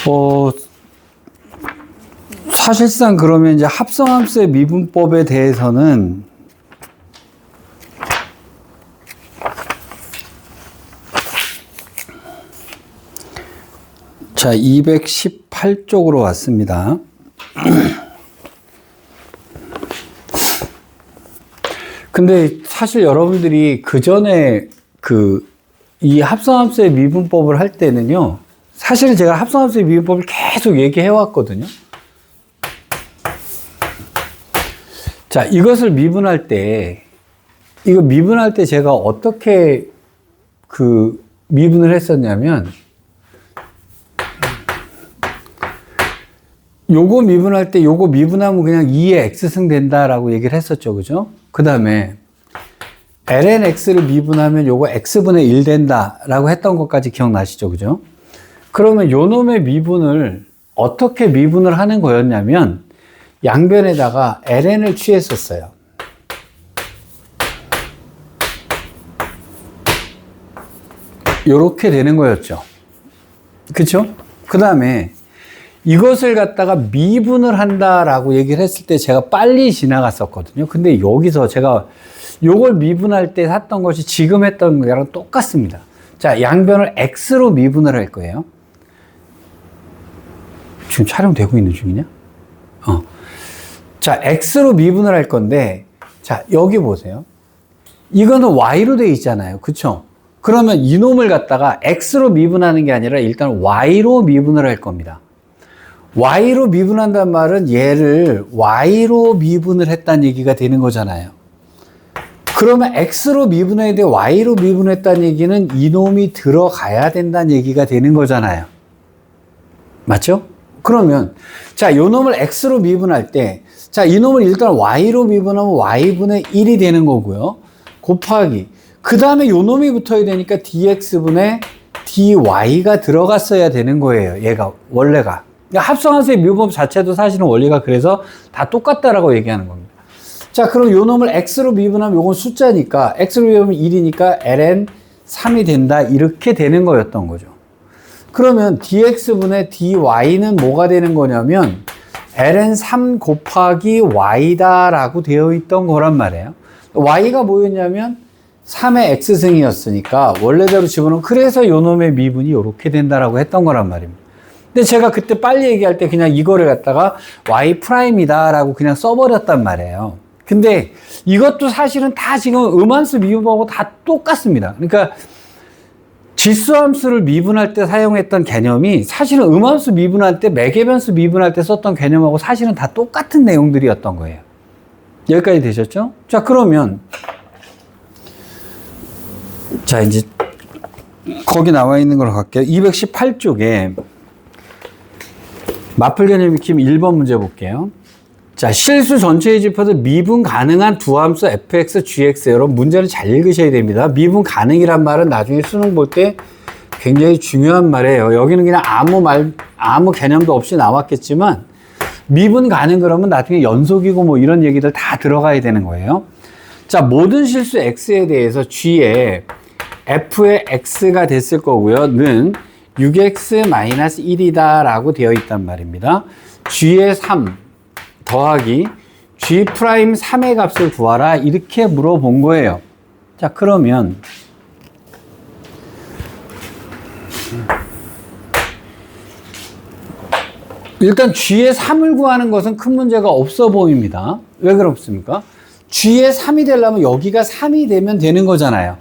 어, 사실상 그러면 이제 합성함수의 미분법에 대해서는 자, 218쪽으로 왔습니다. 근데 사실 여러분들이 그 전에 이 합성함수의 미분법을 할 때는요, 사실은 제가 합성함수의 미분법을 계속 얘기해 왔거든요. 자, 이것을 미분할 때, 제가 어떻게 미분을 했었냐면, 요거 미분할 때 요거 미분하면 그냥 2의 x승 된다라고 얘기를 했었죠. 그죠? 그 다음에 lnx를 미분하면 요거 x분의 1 된다라고 했던 것까지 기억나시죠? 그죠? 그러면 요 놈의 미분을 어떻게 미분을 하는 거였냐면 양변에다가 ln을 취했었어요. 요렇게 되는 거였죠. 그쵸? 그 다음에 이것을 갖다가 미분을 한다라고 얘기를 했을 때 제가 빨리 지나갔었거든요. 근데 여기서 제가 요걸 미분할 때 샀던 것이 지금 했던 거랑 똑같습니다. 자, 양변을 x로 미분을 할 거예요. 지금 촬영되고 있는 중이냐? 자, x로 미분을 할 건데, 자, 여기 보세요. 이거는 y로 돼 있잖아요. 그쵸? 그러면 이놈을 갖다가 x로 미분하는 게 아니라 일단 y로 미분을 할 겁니다. y로 미분한다는 말은 얘를 y로 미분을 했다는 얘기가 되는 거잖아요. 그러면 x로 미분해야 돼 y로 미분했다는 얘기는 이놈이 들어가야 된다는 얘기가 되는 거잖아요. 맞죠? 그러면 자, 요 놈을 x로 미분할 때, 자, 이놈을 일단 y로 미분하면 y분의 1이 되는 거고요. 곱하기 그 다음에 요 놈이 붙어야 되니까 dx분의 dy가 들어갔어야 되는 거예요. 얘가 원래가. 그러니까 합성함수의 미분법 자체도 사실은 원리가 그래서 다 똑같다라고 얘기하는 겁니다. 자, 그럼 요 놈을 x로 미분하면 요건 숫자니까 x로 미분하면 1이니까 ln 3이 된다 이렇게 되는 거였던 거죠. 그러면 dx분의 dy는 뭐가 되는 거냐면 ln 3 곱하기 y다 라고 되어 있던 거란 말이에요. y가 뭐였냐면 3의 x승이었으니까 원래대로 집어넣으면 그래서 요 놈의 미분이 이렇게 된다라고 했던 거란 말입니다. 근데 제가 그때 빨리 얘기할 때 그냥 이거를 갖다가 y 프라임이다 라고 그냥 써버렸단 말이에요. 근데 이것도 사실은 다 지금 음함수 미분법하고 다 똑같습니다. 그러니까 지수함수를 미분할 때 사용했던 개념이 사실은 음함수 미분할 때 매개변수 미분할 때 썼던 개념하고 사실은 다 똑같은 내용들이었던 거예요. 여기까지 되셨죠? 자, 그러면 자, 이제 거기 나와 있는 걸로 갈게요. 218쪽에 마플 개념 익힘 1번 문제 볼게요. 자, 실수 전체의 집합에서 미분 가능한 두 함수 fx, gx. 여러분 문제는 잘 읽으셔야 됩니다. 미분 가능이란 말은 나중에 수능 볼 때 굉장히 중요한 말이에요. 여기는 그냥 아무 개념도 없이 나왔겠지만 미분 가능 그러면 나중에 연속이고 뭐 이런 얘기들 다 들어가야 되는 거예요. 자, 모든 실수 x에 대해서 g에 f의 x가 됐을 거고요. 는 6x-1이다 라고 되어 있단 말입니다. g의 3 더하기 g 프라임 3의 값을 구하라 이렇게 물어본 거예요. 자, 그러면 일단 g의 3을 구하는 것은 큰 문제가 없어 보입니다. 왜 그렇습니까? g의 3이 되려면 여기가 3이 되면 되는 거잖아요.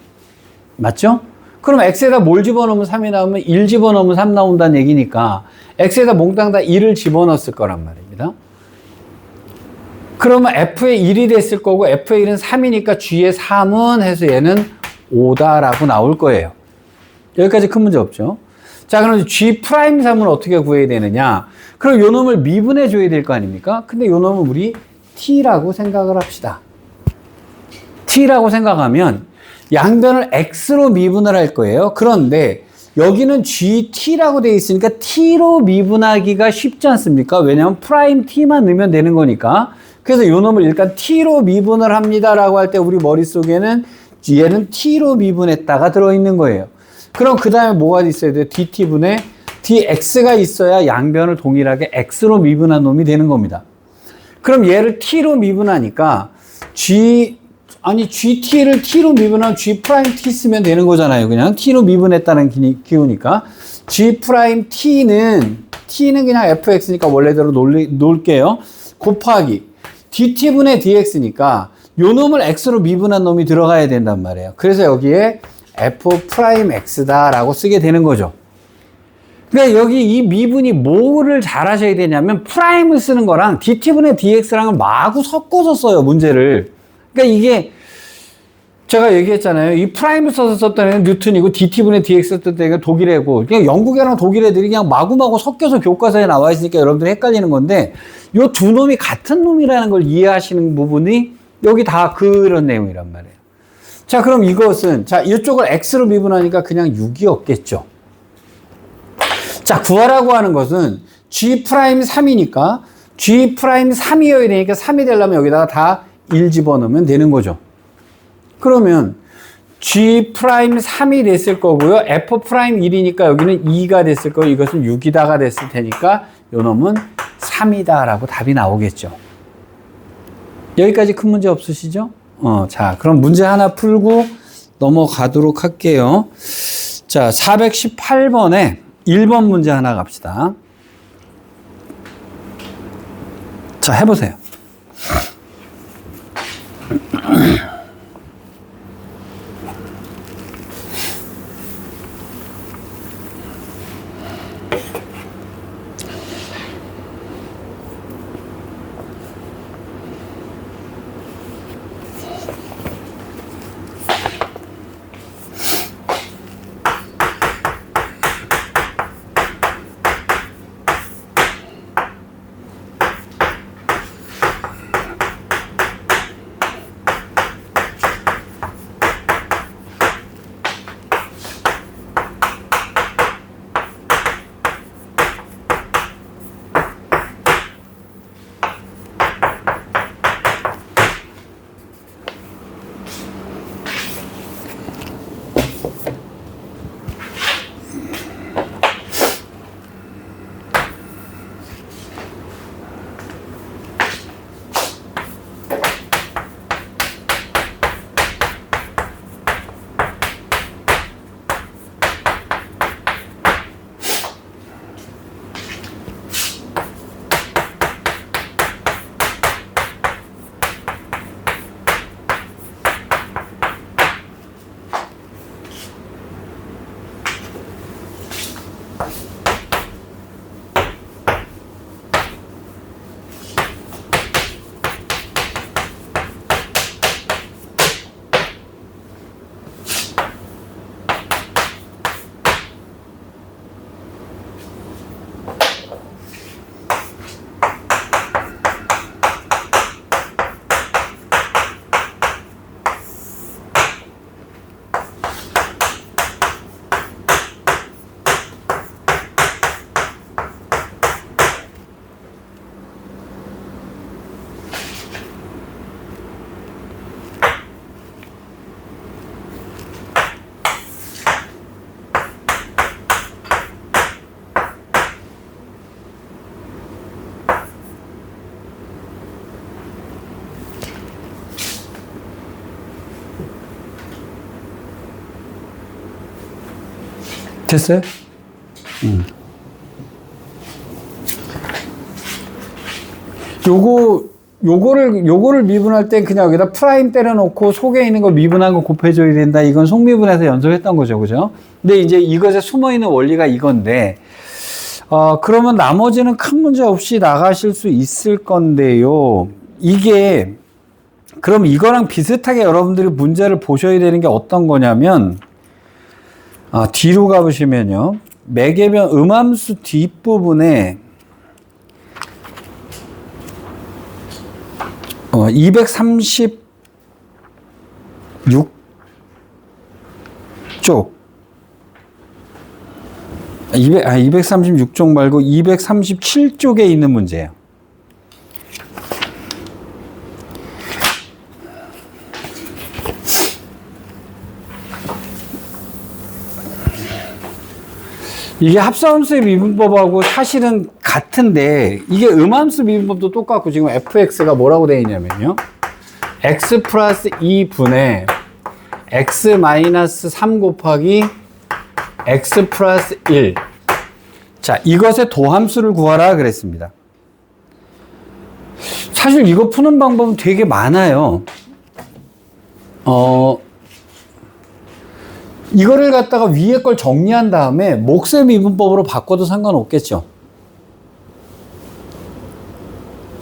맞죠? 그럼 x에다 뭘 집어넣으면 3이 나오면 1 집어넣으면 3 나온다는 얘기니까 x에다 몽땅 다 1을 집어넣었을 거란 말입니다. 그러면 f의 1이 됐을 거고 f의 1은 3이니까 g의 3은 해서 얘는 5다라고 나올 거예요. 여기까지 큰 문제 없죠? 자, 그럼 g 프라임 3은 어떻게 구해야 되느냐? 그럼 요 놈을 미분해 줘야 될 거 아닙니까? 근데 요 놈은 우리 t라고 생각을 합시다. t라고 생각하면 양변을 x로 미분을 할 거예요. 그런데 여기는 GT라고 되어 있으니까 T로 미분하기가 쉽지 않습니까? 왜냐하면 프라임 T만 넣으면 되는 거니까. 그래서 요 놈을 일단 T로 미분을 합니다라고 할 때 우리 머릿속에는 얘는 T로 미분했다가 들어있는 거예요. 그럼 그 다음에 뭐가 있어야 돼요? DT분의 dx가 있어야 양변을 동일하게 x로 미분한 놈이 되는 겁니다. 그럼 얘를 t로 미분하니까 gt를 t로 미분하면 g 프라임 t 쓰면 되는 거잖아요. 그냥 t로 미분했다는 기호니까 g 프라임 t는 그냥 fx니까 원래대로 놓을게요. 곱하기 dt분의 dx니까 요 놈을 x로 미분한 놈이 들어가야 된단 말이에요. 그래서 여기에 f 프라임 x다라고 쓰게 되는 거죠. 그러니까 여기 이 미분이 뭐를 잘 하셔야 되냐면 프라임을 쓰는 거랑 dt분의 dx랑을 마구 섞어서 써요, 문제를. 그러니까 이게 제가 얘기했잖아요. 이 프라임을 써서 썼던 애는 뉴턴이고 dt분의 dx 썼던 애가 독일 애고 그냥 영국 애랑 독일 애들이 그냥 마구마구 섞여서 교과서에 나와 있으니까 여러분들이 헷갈리는 건데 요 두 놈이 같은 놈이라는 걸 이해하시는 부분이 여기 다 그런 내용이란 말이에요. 자, 그럼 이것은 자, 이쪽을 x로 미분하니까 그냥 6이었겠죠. 자, 구하라고 하는 것은 g'3이니까 g'3이어야 되니까 3이 되려면 여기다가 다 1 집어넣으면 되는 거죠. 그러면 g'3이 됐을 거고요. f'1이니까 여기는 2가 됐을 거고 이것은 6이다가 됐을 테니까 요 놈은 3이다 라고 답이 나오겠죠. 여기까지 큰 문제 없으시죠? 자, 그럼 문제 하나 풀고 넘어가도록 할게요. 자, 418번에 1번 문제 하나 갑시다. 자, 해보세요. 됐어요? 요거를 미분할 때 그냥 여기다 프라임 때려놓고 속에 있는 거 미분한 거 곱해줘야 된다. 이건 속미분해서 연습했던 거죠. 그죠? 근데 이제 이것에 숨어있는 원리가 이건데, 그러면 나머지는 큰 문제 없이 나가실 수 있을 건데요. 이게, 그럼 이거랑 비슷하게 여러분들이 문제를 보셔야 되는 게 어떤 거냐면, 뒤로 가보시면요. 매개변 음함수 뒷부분에 236쪽 236쪽 말고 237쪽에 있는 문제예요. 이게 합성함수의 미분법하고 사실은 같은데 이게 음함수 미분법도 똑같고 지금 fx가 뭐라고 되어 있냐면요. x 플러스 2분의 x 마이너스 3 곱하기 x 플러스 1. 자, 이것의 도함수를 구하라 그랬습니다. 사실 이거 푸는 방법은 되게 많아요. 이거를 갖다가 위에 걸 정리한 다음에 몫의 미분법으로 바꿔도 상관없겠죠.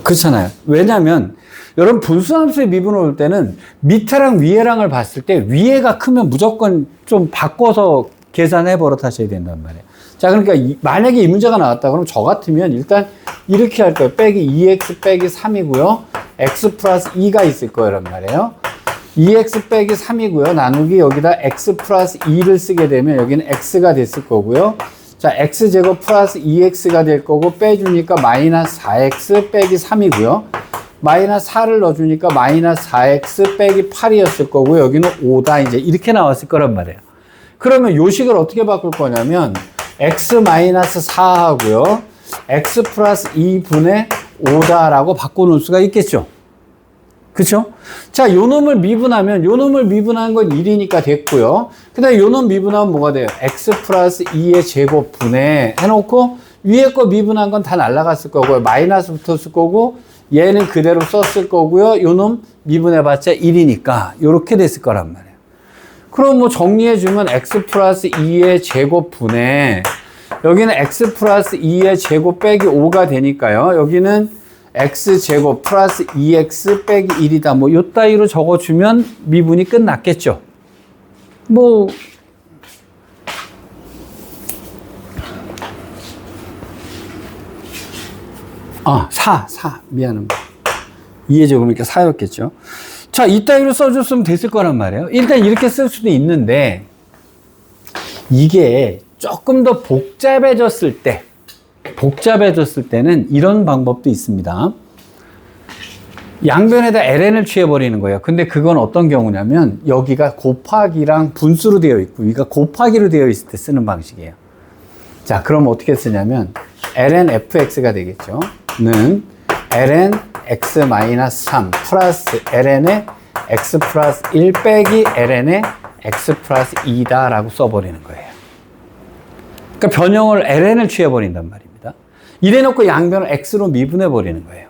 그렇잖아요. 왜냐하면 여러분 분수함수의 미분을 올 때는 밑에랑 위에랑을 봤을 때 위에가 크면 무조건 좀 바꿔서 계산해 버릇하셔야 된단 말이에요. 자, 그러니까 만약에 이 문제가 나왔다 그러면 저 같으면 일단 이렇게 할 거예요. 빼기 2x 빼기 3이고요. x 플러스 2가 있을 거란 말이에요. 2x 빼기 3이고요. 나누기 여기다 x 플러스 2를 쓰게 되면 여기는 x가 됐을 거고요. 자, x제곱 플러스 2x가 될 거고 빼주니까 마이너스 4x 빼기 3이고요. 마이너스 4를 넣어주니까 마이너스 4x 빼기 8이었을 거고요. 여기는 5다 이제 이렇게 나왔을 거란 말이에요. 그러면 요식을 어떻게 바꿀 거냐면 x 마이너스 4하고요. x 플러스 2분의 5다라고 바꿔놓을 수가 있겠죠. 그쵸? 자, 요 놈을 미분하면, 요 놈을 미분한 건 1이니까 됐고요. 그 다음에 요 놈 미분하면 뭐가 돼요? x 플러스 2의 제곱분에 해놓고, 위에 거 미분한 건 다 날라갔을 거고요. 마이너스 붙었을 거고, 얘는 그대로 썼을 거고요. 요 놈 미분해봤자 1이니까, 요렇게 됐을 거란 말이에요. 그럼 뭐 정리해주면 x 플러스 2의 제곱분에, 여기는 x 플러스 2의 제곱 빼기 5가 되니까요. 여기는 x제곱 플러스 2x 빼기 1이다. 뭐, 요 따위로 적어주면 미분이 끝났겠죠. 뭐, 아, 4. 미안합니다. 2의 제곱이니까 4였겠죠. 자, 이 따위로 써줬으면 됐을 거란 말이에요. 일단 이렇게 쓸 수도 있는데, 이게 조금 더 복잡해졌을 때는 이런 방법도 있습니다. 양변에다 ln을 취해버리는 거예요. 근데 그건 어떤 경우냐면 여기가 곱하기랑 분수로 되어 있고 여기가 곱하기로 되어 있을 때 쓰는 방식이에요. 자, 그럼 어떻게 쓰냐면 ln fx가 되겠죠. 는 ln x-3 플러스 ln의 x 플러스 1 빼기 ln의 x 플러스 2다 라고 써버리는 거예요. 그러니까 변형을 ln을 취해버린단 말이에요. 이래놓고 양변을 x로 미분해버리는 거예요.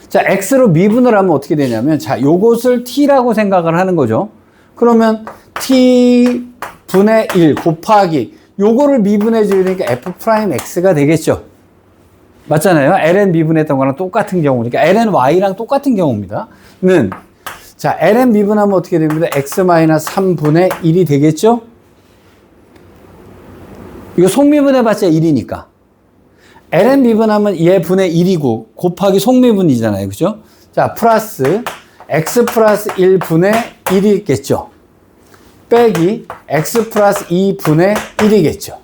자, x로 미분을 하면 어떻게 되냐면, 자, 요것을 t라고 생각을 하는 거죠. 그러면 t분의 1 곱하기, 요거를 미분해주니까 f'x가 되겠죠. 맞잖아요. ln 미분했던 거랑 똑같은 경우니까, lny랑 똑같은 경우입니다. 자, ln 미분하면 어떻게 됩니다? x-3분의 1이 되겠죠? 이거 속미분해봤자 1이니까. ln 미분하면 얘 분의 1이고 곱하기 속미분이잖아요. 그죠? 자, 플러스 x 플러스 1분의 1이 있겠죠. 빼기 x 플러스 2분의 1이겠죠.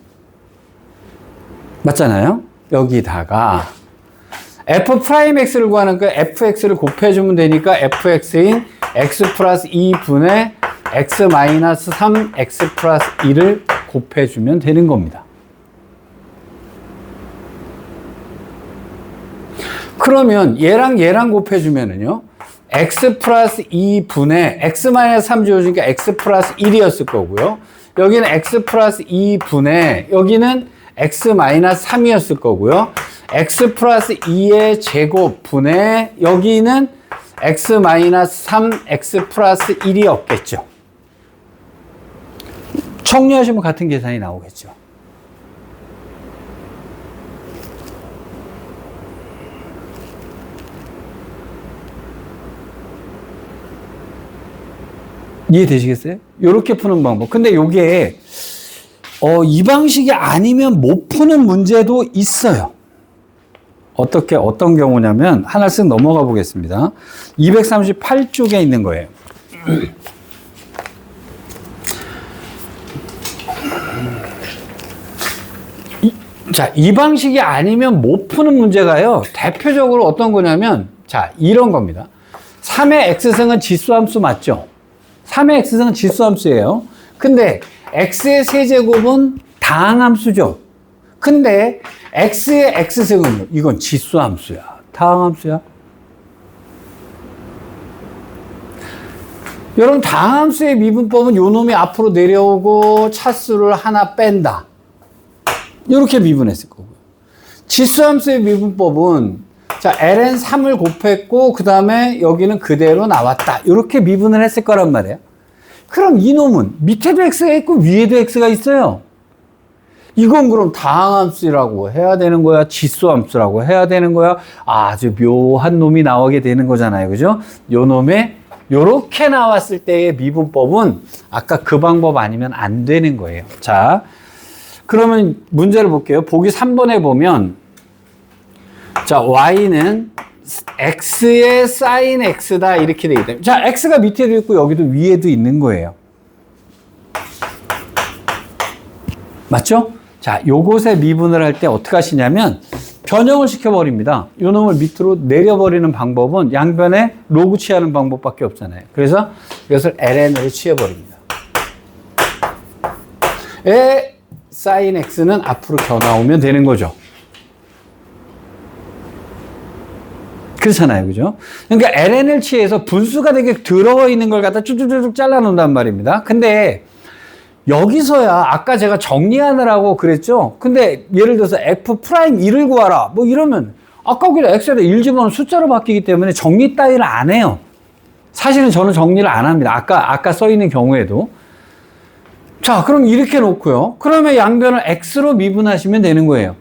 맞잖아요? 여기다가 f'x를 구하는 거 fx를 곱해주면 되니까 fx인 x 플러스 2분의 x 마이너스 3 x 플러스 1을 곱해주면 되는 겁니다. 그러면 얘랑 곱해주면은요, x 플러스 2분의 x 마이너스 3 지워주니까 x 플러스 1이었을 거고요. 여기는 x 플러스 2분의, 여기는 x 마이너스 3이었을 거고요. x 플러스 2의 제곱분의, 여기는 x 마이너스 3 x 플러스 1이었겠죠. 정리하시면 같은 계산이 나오겠죠. 이해되시겠어요? 요렇게 푸는 방법. 근데 요게, 이 방식이 아니면 못 푸는 문제도 있어요. 어떤 경우냐면, 하나씩 넘어가 보겠습니다. 238쪽에 있는 거예요. 자, 이 방식이 아니면 못 푸는 문제가요, 대표적으로 어떤 거냐면, 자, 이런 겁니다. 3의 x승은 지수함수 맞죠? 3의 x승은 지수함수예요. 근데 x의 세제곱은 다항함수죠. 근데 x의 x승은 이건 지수함수야. 다항함수야. 여러분 다항함수의 미분법은 요 놈이 앞으로 내려오고 차수를 하나 뺀다. 이렇게 미분했을 거고요. 지수함수의 미분법은 자 ln 3을 곱했고 그 다음에 여기는 그대로 나왔다. 이렇게 미분을 했을 거란 말이에요. 그럼 이놈은 밑에도 x가 있고 위에도 x가 있어요. 이건 그럼 다항함수라고 해야 되는 거야? 지수함수라고 해야 되는 거야? 아주 묘한 놈이 나오게 되는 거잖아요. 그죠? 요 놈의 요렇게 나왔을 때의 미분법은 아까 그 방법 아니면 안 되는 거예요. 자, 그러면 문제를 볼게요. 보기 3번에 보면 자, y는 x의 sin x다 이렇게 되기 때문에 자, x가 밑에도 있고 여기도 위에도 있는 거예요. 맞죠? 자, 요것에 미분을 할 때 어떻게 하시냐면 변형을 시켜버립니다. 요 놈을 밑으로 내려버리는 방법은 양변에 로그 취하는 방법밖에 없잖아요. 그래서 이것을 ln으로 취해버립니다. sin x는 앞으로 겨나오면 되는 거죠. 그렇잖아요. 그죠? 그러니까 ln을 취해서 분수가 되게 들어가 있는 걸 갖다 쭉쭉쭉 잘라 놓는단 말입니다. 근데 여기서야 아까 제가 정리하느라고 그랬죠? 근데 예를 들어서 f'1을 구하라. 뭐 이러면 아까 그냥 x에다 1 집어넣으면 숫자로 바뀌기 때문에 정리 따위를 안 해요. 사실은 저는 정리를 안 합니다. 아까 써 있는 경우에도. 자, 그럼 이렇게 놓고요. 그러면 양변을 x로 미분하시면 되는 거예요.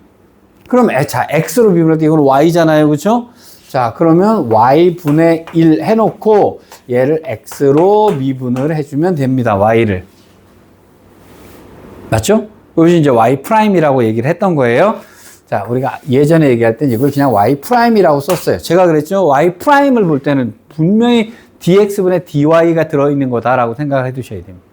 그럼 자, x로 미분할 때 이건 y잖아요. 그렇죠? 자, 그러면 y분의 1 해놓고 얘를 x로 미분을 해주면 됩니다. y를. 맞죠? 이것이 이제 y'이라고 얘기를 했던 거예요. 자, 우리가 예전에 얘기할 때 이걸 그냥 y'이라고 썼어요. 제가 그랬죠? y'을 볼 때는 분명히 dx분의 dy가 들어있는 거다라고 생각을 해 두셔야 됩니다.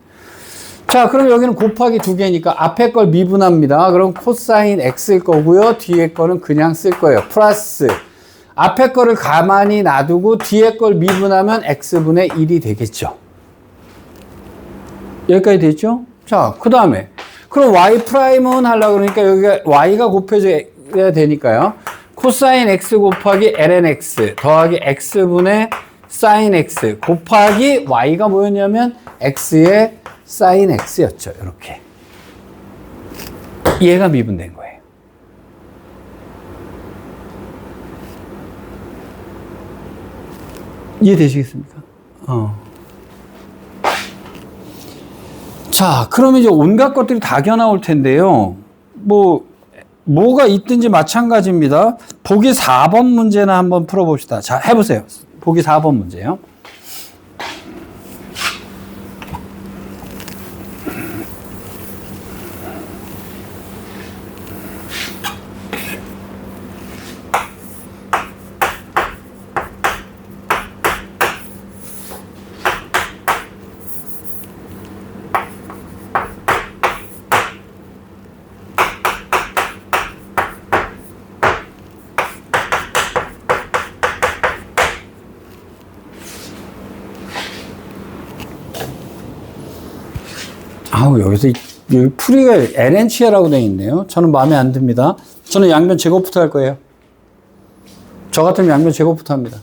자, 그럼 여기는 곱하기 2개니까 앞에 걸 미분합니다. 그럼 코사인 x일 거고요. 뒤에 거는 그냥 쓸 거예요. 플러스 앞에 거를 가만히 놔두고 뒤에 걸 미분하면 x분의 1이 되겠죠. 여기까지 됐죠? 자, 그 다음에 그럼 y'은 하려고 그러니까 여기가 y가 곱해져야 되니까요. 코사인 x 곱하기 ln x 더하기 x분의 sin x 곱하기 y가 뭐였냐면 x의 sin x였죠. 이렇게. 얘가 미분된 거예요. 이해되시겠습니까? 자, 그러면 이제 온갖 것들이 다 겨나올 텐데요. 뭐가 있든지 마찬가지입니다. 보기 4번 문제나 한번 풀어봅시다. 자, 해보세요. 보기 4번 문제요. 여기서 여기 풀이가 ln치라고 되어 있네요. 저는 마음에 안 듭니다. 저는 양변 제곱부터 할 거예요. 저 같으면 양변 제곱부터 합니다.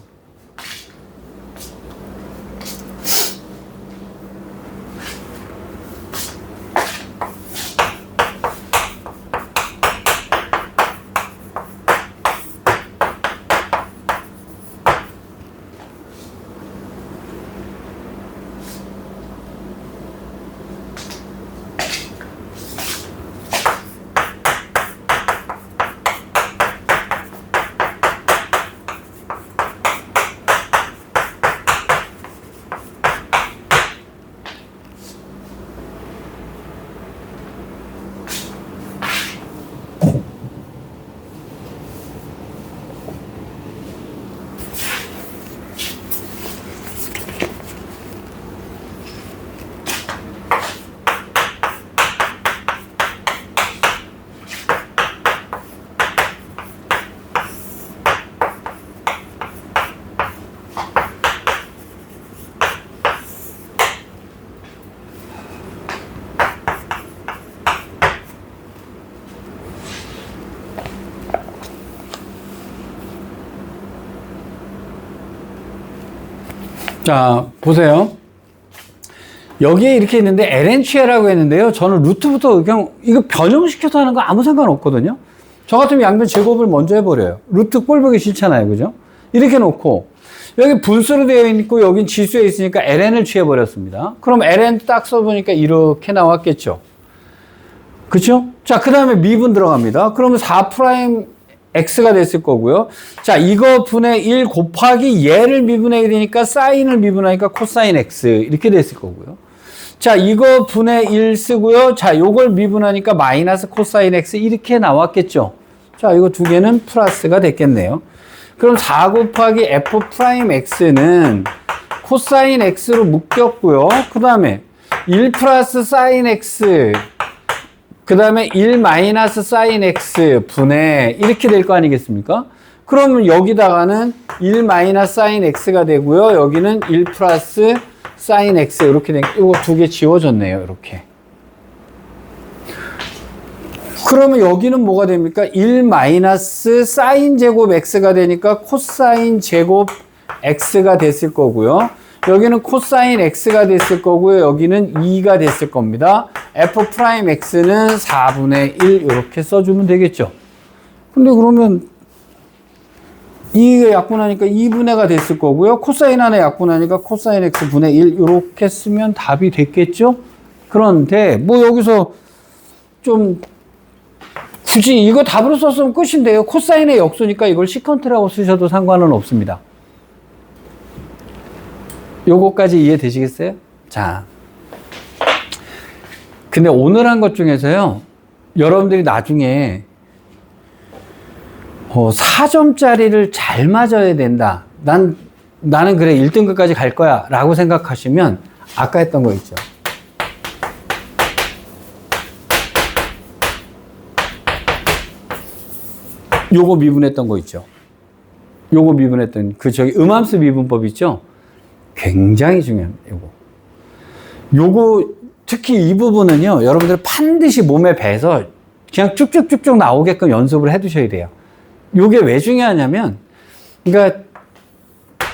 자, 보세요. 여기에 이렇게 있는데 ln 취해라고 했는데요. 저는 루트부터 그냥 이거 변형시켜서 하는 거 아무 상관없거든요. 저 같으면 양변 제곱을 먼저 해버려요. 루트 꼴 보기 싫잖아요. 그죠? 이렇게 놓고 여기 분수로 되어 있고 여긴 지수에 있으니까 ln을 취해버렸습니다. 그럼 ln 딱 써보니까 이렇게 나왔겠죠. 그쵸? 자, 그 다음에 미분 들어갑니다. 그러면 4' x가 됐을 거고요. 자, 이거 분의 1 곱하기 얘를 미분해야 되니까 사인을 미분하니까 코사인 x 이렇게 됐을 거고요. 자, 이거 분의 1 쓰고요. 자, 요걸 미분하니까 마이너스 코사인 x 이렇게 나왔겠죠. 자, 이거 두 개는 플러스가 됐겠네요. 그럼 4 곱하기 f 프라임 x는 코사인 x로 묶였고요. 그 다음에 1 플러스 사인 x 그 다음에 1 마이너스 사인 x 분의 이렇게 될 거 아니겠습니까? 그러면 여기다가는 1 마이너스 사인 x가 되고요. 여기는 1 플러스 사인 x 이렇게 된, 이거 두 개 지워졌네요. 이렇게. 그러면 여기는 뭐가 됩니까? 1 마이너스 사인 제곱 x가 되니까 코사인 제곱 x가 됐을 거고요. 여기는 코사인 x가 됐을 거고요. 여기는 2가 됐을 겁니다. f 프라임 x는 4분의 1 이렇게 써주면 되겠죠. 근데 그러면 2가 약분하니까 2분의가 됐을 거고요. 코사인 하나 약분하니까 코사인 x 분의 1 이렇게 쓰면 답이 됐겠죠. 그런데 뭐 여기서 좀 굳이 이거 답으로 썼으면 끝인데요. 코사인의 역수니까 이걸 시컨트라고 쓰셔도 상관은 없습니다. 요거까지 이해되시겠어요? 자. 근데 오늘 한 것 중에서요, 여러분들이 나중에 4점짜리를 잘 맞아야 된다. 나는 그래 1등급까지 갈 거야 라고 생각하시면 아까 했던 거 있죠. 요거 미분했던 거 있죠. 요거 미분했던 음함수 미분법 있죠. 굉장히 중요합니다. 요거 특히 이 부분은요, 여러분들 반드시 몸에 배서 그냥 쭉쭉쭉쭉 나오게끔 연습을 해 두셔야 돼요. 요게 왜 중요하냐면, 그러니까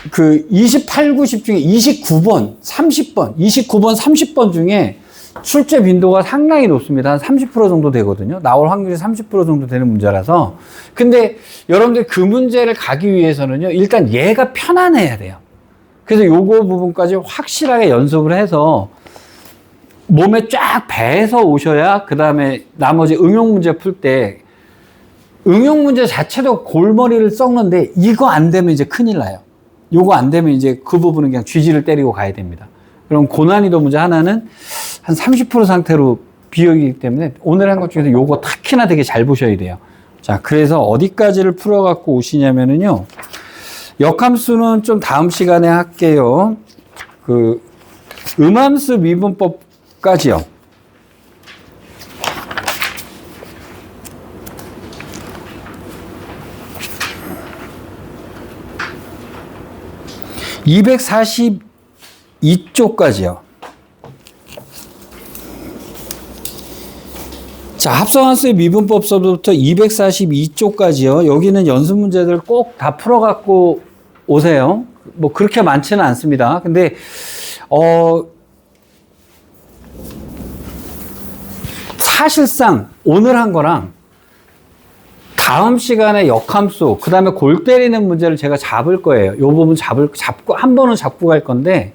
그 28, 90 중에 29번, 30번, 29번, 30번 중에 출제 빈도가 상당히 높습니다. 한 30% 정도 되거든요. 나올 확률이 30% 정도 되는 문제라서. 근데 여러분들 그 문제를 가기 위해서는요, 일단 얘가 편안해야 돼요. 그래서 요거 부분까지 확실하게 연습을 해서 몸에 쫙 배서 오셔야 그 다음에 나머지 응용 문제 풀 때 응용 문제 자체도 골머리를 썩는데 이거 안 되면 이제 큰일 나요. 요거 안 되면 이제 그 부분은 그냥 쥐지를 때리고 가야 됩니다. 그럼 고난이도 문제 하나는 한 30% 상태로 비어있기 때문에 오늘 한 것 중에서 요거 특히나 되게 잘 보셔야 돼요. 자, 그래서 어디까지를 풀어갖고 오시냐면은요. 역함수는 좀 다음 시간에 할게요. 그 음함수 미분법까지요. (242쪽까지요) 자, 합성함수의 미분법서부터 242쪽까지요. 여기는 연습 문제들 꼭 다 풀어갖고 오세요. 뭐 그렇게 많지는 않습니다. 근데 사실상 오늘 한 거랑 다음 시간에 역함수, 그 다음에 골 때리는 문제를 제가 잡을 거예요. 이 부분 잡고, 한 번은 잡고 갈 건데,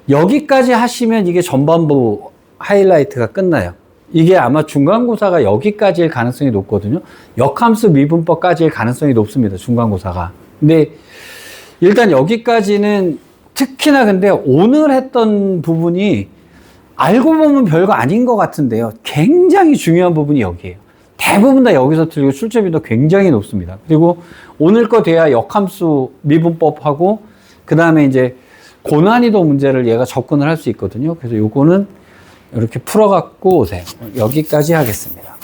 여기까지 하시면 이게 전반부 하이라이트가 끝나요. 이게 아마 중간고사가 여기까지일 가능성이 높거든요. 역함수 미분법까지일 가능성이 높습니다. 중간고사가. 근데 일단 여기까지는 특히나 근데 오늘 했던 부분이 알고 보면 별거 아닌 것 같은데요. 굉장히 중요한 부분이 여기에요. 대부분 다 여기서 틀리고 출제비도 굉장히 높습니다. 그리고 오늘 거 돼야 역함수 미분법하고 그 다음에 이제 고난이도 문제를 얘가 접근을 할 수 있거든요. 그래서 요거는 이렇게 풀어갖고 오세요. 여기까지 하겠습니다.